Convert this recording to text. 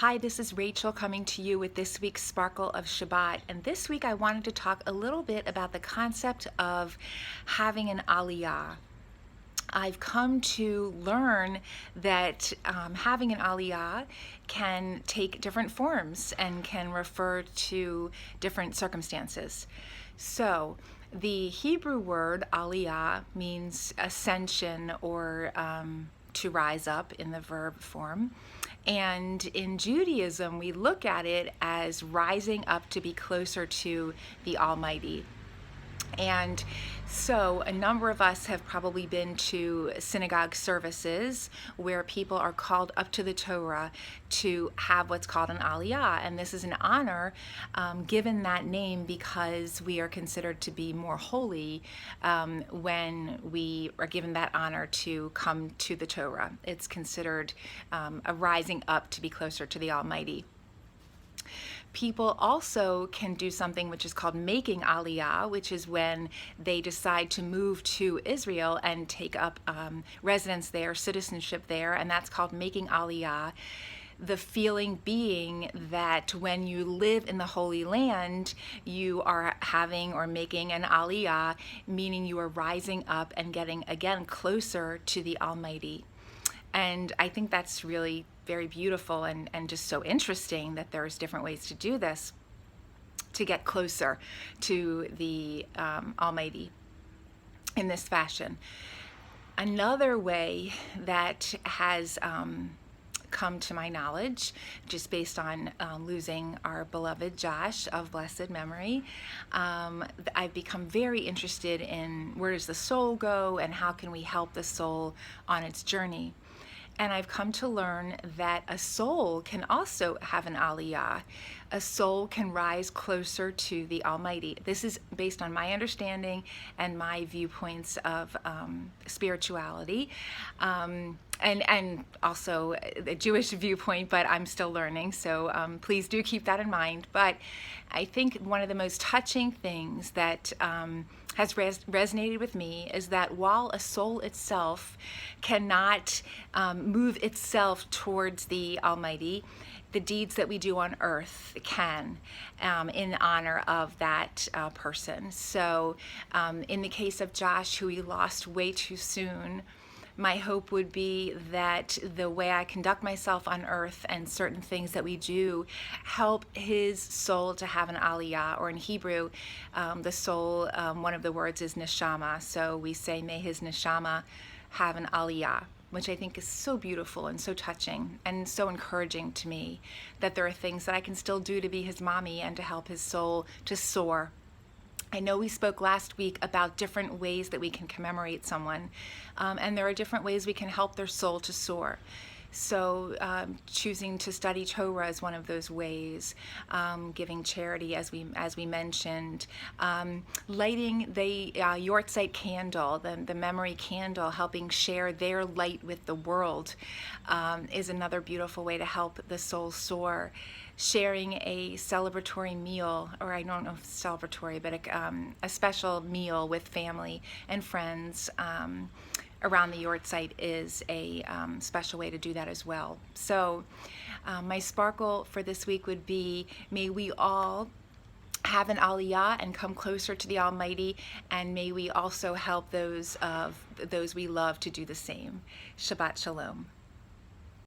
Hi, this is Rachel coming to you with this week's Sparkle of Shabbat. And this week I wanted to talk a little bit about the concept of having an Aliyah. I've come to learn that having an Aliyah can take different forms and can refer to different circumstances. So, the Hebrew word Aliyah means ascension or to rise up in the verb form. And in Judaism, we look at it as rising up to be closer to the Almighty. And so a number of us have probably been to synagogue services where people are called up to the Torah to have what's called an Aliyah. And this is an honor given that name because we are considered to be more holy when we are given that honor to come to the Torah. It's considered a rising up to be closer to the Almighty. People also can do something which is called making Aliyah, which is when they decide to move to Israel and take up residence there, citizenship there, and that's called making Aliyah. The feeling being that when you live in the Holy Land, you are having or making an Aliyah, meaning you are rising up and getting again closer to the Almighty. And I think that's really very beautiful and just so interesting that there's different ways to do this to get closer to the Almighty in this fashion. Another way that has come to my knowledge, just based on losing our beloved Josh of blessed memory, I've become very interested in where does the soul go and how can we help the soul on its journey. And I've come to learn that a soul can also have an Aliyah. A soul can rise closer to the Almighty. This is based on my understanding and my viewpoints of spirituality. And also the Jewish viewpoint, but I'm still learning, so please do keep that in mind. But I think one of the most touching things that has resonated with me is that while a soul itself cannot move itself towards the Almighty, the deeds that we do on earth can in honor of that person. So in the case of Josh, who we lost way too soon, my hope would be that the way I conduct myself on earth and certain things that we do help his soul to have an Aliyah, or in Hebrew, the soul, one of the words is neshama. So we say, may his neshama have an Aliyah, which I think is so beautiful and so touching and so encouraging to me, that there are things that I can still do to be his mommy and to help his soul to soar. I know we spoke last week about different ways that we can commemorate someone, and there are different ways we can help their soul to soar. So choosing to study Torah is one of those ways, giving charity as we mentioned, lighting the Yortzeit candle, the memory candle, helping share their light with the world is another beautiful way to help the soul soar. Sharing a celebratory meal, or I don't know if it's celebratory, but a special meal with family and friends around the Yortzeit is a special way to do that as well. So my sparkle for this week would be, may we all have an Aliyah and come closer to the Almighty, and may we also help those we love to do the same. Shabbat Shalom.